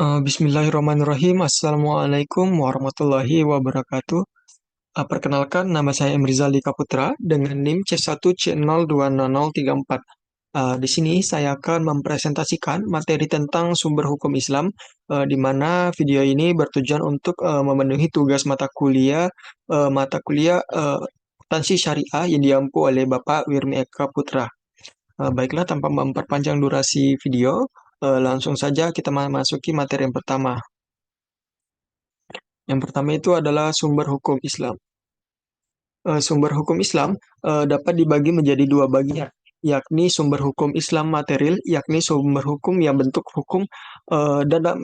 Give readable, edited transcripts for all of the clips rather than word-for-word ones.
Bismillahirrahmanirrahim. Assalamualaikum warahmatullahi wabarakatuh. Perkenalkan, nama saya Emrizal Dika Putra dengan NIM C1C020034. Di sini saya akan mempresentasikan materi tentang sumber hukum Islam, di mana video ini bertujuan untuk memenuhi tugas mata kuliah akuntansi syariah yang diampu oleh Bapak Wirmi Eka Putra. Baiklah, tanpa memperpanjang durasi video, langsung saja kita memasuki materi yang pertama. Yang pertama itu adalah sumber hukum Islam. Sumber hukum Islam dapat dibagi menjadi dua bagian, yakni sumber hukum Islam material, yakni sumber hukum yang bentuk hukum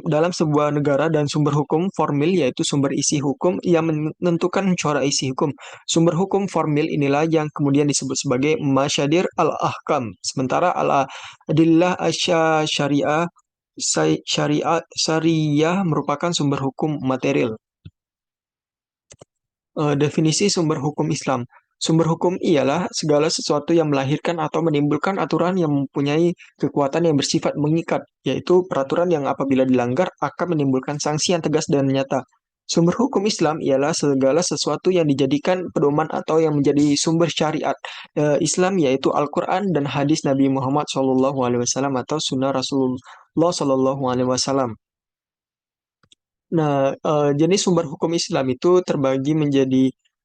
dalam sebuah negara, dan sumber hukum formil, yaitu sumber isi hukum yang menentukan corak isi hukum. Sumber hukum formil inilah yang kemudian disebut sebagai masyadir al-ahkam, sementara al-adillah syariah syariah merupakan sumber hukum material. Definisi sumber hukum Islam. Sumber hukum ialah segala sesuatu yang melahirkan atau menimbulkan aturan yang mempunyai kekuatan yang bersifat mengikat, yaitu peraturan yang apabila dilanggar akan menimbulkan sanksi yang tegas dan nyata. Sumber hukum Islam ialah segala sesuatu yang dijadikan pedoman atau yang menjadi sumber syariat Islam, yaitu Al-Quran dan hadis Nabi Muhammad SAW atau sunnah Rasulullah SAW. Nah, jenis sumber hukum Islam itu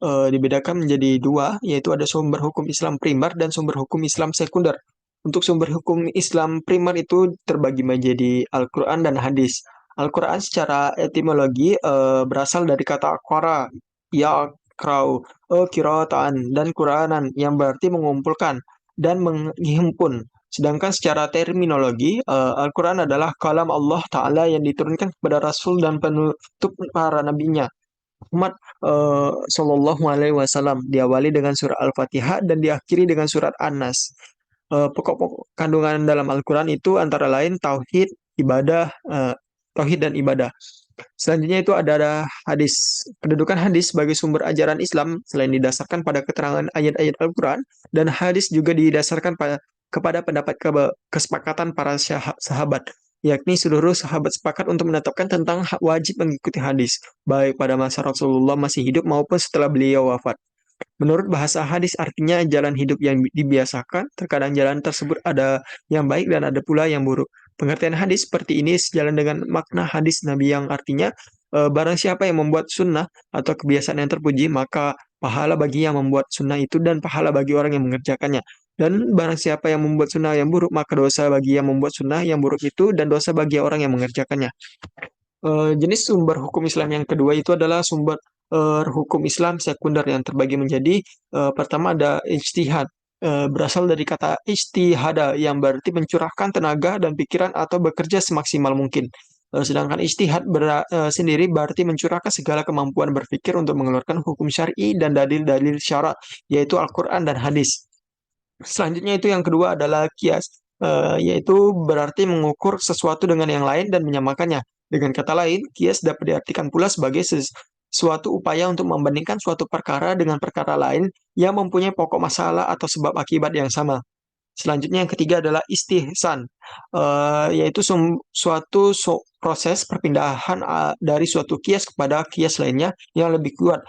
dibedakan menjadi dua, yaitu ada sumber hukum Islam primer dan sumber hukum Islam sekunder. Untuk sumber hukum Islam primer itu terbagi menjadi Al-Quran dan hadis. Al-Quran secara etimologi berasal dari kata qara, ya krau, kiraataan, dan Quranan yang berarti mengumpulkan dan menghimpun. Sedangkan secara terminologi, Al-Quran adalah kalam Allah Ta'ala yang diturunkan kepada Rasul dan penutup para nabinya. Muhammad Sallallahu Alaihi Wasallam diawali dengan surah Al-Fatihah dan diakhiri dengan surat An-Nas. Pokok-pokok kandungan dalam Al-Quran itu antara lain tauhid dan ibadah. Selanjutnya itu ada hadis. Kedudukan hadis sebagai sumber ajaran Islam selain didasarkan pada keterangan ayat-ayat Al-Quran, dan hadis juga didasarkan kepada pendapat kesepakatan para sahabat, yakni seluruh sahabat sepakat untuk menetapkan tentang wajib mengikuti hadis, baik pada masa Rasulullah masih hidup maupun setelah beliau wafat. Menurut bahasa hadis artinya jalan hidup yang dibiasakan. Terkadang jalan tersebut ada yang baik dan ada pula yang buruk. Pengertian hadis seperti ini sejalan dengan makna hadis Nabi yang artinya barang siapa yang membuat sunnah atau kebiasaan yang terpuji, maka pahala bagi yang membuat sunnah itu dan pahala bagi orang yang mengerjakannya. Dan barang siapa yang membuat sunnah yang buruk, maka dosa bagi yang membuat sunnah yang buruk itu dan dosa bagi orang yang mengerjakannya. Jenis sumber hukum Islam yang kedua itu adalah sumber hukum Islam sekunder yang terbagi menjadi pertama ada ijtihad. Berasal dari kata ijtihada yang berarti mencurahkan tenaga dan pikiran atau bekerja semaksimal mungkin. Sedangkan ijtihad sendiri berarti mencurahkan segala kemampuan berpikir untuk mengeluarkan hukum syar'i dan dalil-dalil syarak, yaitu Al-Quran dan hadis. Selanjutnya itu yang kedua adalah kias, yaitu berarti mengukur sesuatu dengan yang lain dan menyamakannya. Dengan kata lain, kias dapat diartikan pula sebagai suatu upaya untuk membandingkan suatu perkara dengan perkara lain yang mempunyai pokok masalah atau sebab akibat yang sama. Selanjutnya yang ketiga adalah istihsan, yaitu proses perpindahan dari suatu kias kepada kias lainnya yang lebih kuat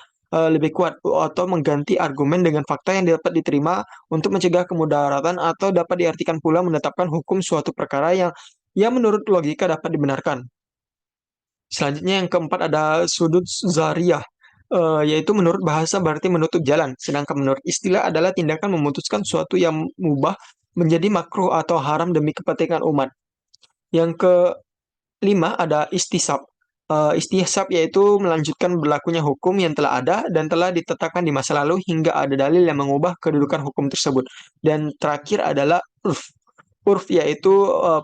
atau mengganti argumen dengan fakta yang dapat diterima untuk mencegah kemudaratan, atau dapat diartikan pula menetapkan hukum suatu perkara yang menurut logika dapat dibenarkan. Selanjutnya yang keempat ada sudut zariyah, yaitu menurut bahasa berarti menutup jalan, sedangkan menurut istilah adalah tindakan memutuskan sesuatu yang mubah menjadi makruh atau haram demi kepentingan umat. Yang kelima ada istisab. Istisab yaitu melanjutkan berlakunya hukum yang telah ada dan telah ditetapkan di masa lalu hingga ada dalil yang mengubah kedudukan hukum tersebut. Dan terakhir adalah urf. Urf yaitu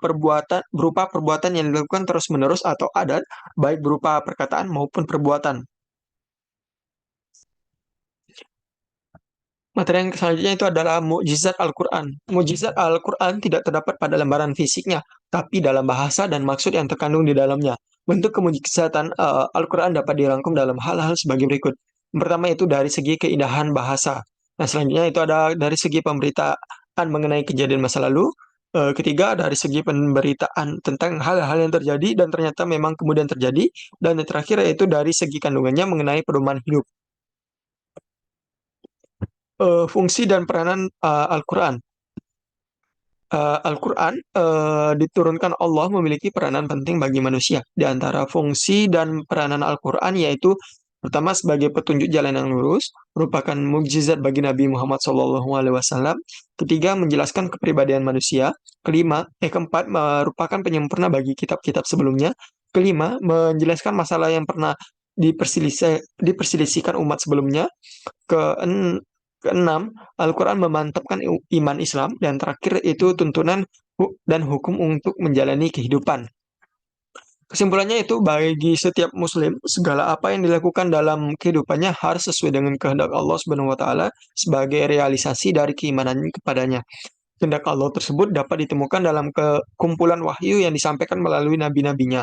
perbuatan yang dilakukan terus-menerus atau adat, baik berupa perkataan maupun perbuatan. Materi yang selanjutnya itu adalah mukjizat Al-Quran. Mukjizat Al-Quran tidak terdapat pada lembaran fisiknya, tapi dalam bahasa dan maksud yang terkandung di dalamnya. Bentuk kemujizatan Al-Quran dapat dirangkum dalam hal-hal sebagai berikut. Yang pertama itu dari segi keindahan bahasa. Nah, selanjutnya itu ada dari segi pemberitaan mengenai kejadian masa lalu. Ketiga, dari segi pemberitaan tentang hal-hal yang terjadi dan ternyata memang kemudian terjadi. Dan yang terakhir yaitu dari segi kandungannya mengenai pedoman hidup. Fungsi dan peranan Al-Quran. Al-Quran diturunkan Allah memiliki peranan penting bagi manusia. Di antara fungsi dan peranan Al-Quran yaitu pertama sebagai petunjuk jalan yang lurus, merupakan mukjizat bagi Nabi Muhammad SAW. Ketiga, menjelaskan kepribadian manusia. Keempat, merupakan penyempurna bagi kitab-kitab sebelumnya. Kelima, menjelaskan masalah yang pernah diperselisihkan umat sebelumnya. Keen- Keenam, Al-Quran memantapkan iman Islam. Dan terakhir itu tuntunan dan hukum untuk menjalani kehidupan. Kesimpulannya itu bagi setiap muslim, segala apa yang dilakukan dalam kehidupannya harus sesuai dengan kehendak Allah Subhanahu wa taala sebagai realisasi dari keimanannya kepadanya. Kehendak Allah tersebut dapat ditemukan dalam kumpulan wahyu yang disampaikan melalui nabi-nabinya.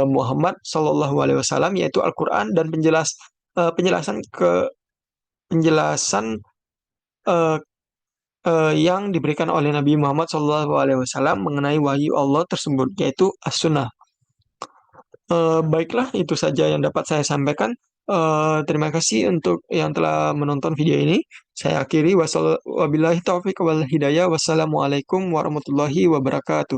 Muhammad Shallallahu alaihi wasallam, yaitu Al-Qur'an, dan penjelasan eh, yang diberikan oleh Nabi Muhammad SAW mengenai wahyu Allah tersebut, yaitu As-Sunnah. Baiklah, itu saja yang dapat saya sampaikan. Terima kasih untuk yang telah menonton video ini. Saya akhiri. Wabillahi taufiq wal hidayah. Wassalamualaikum warahmatullahi wabarakatuh.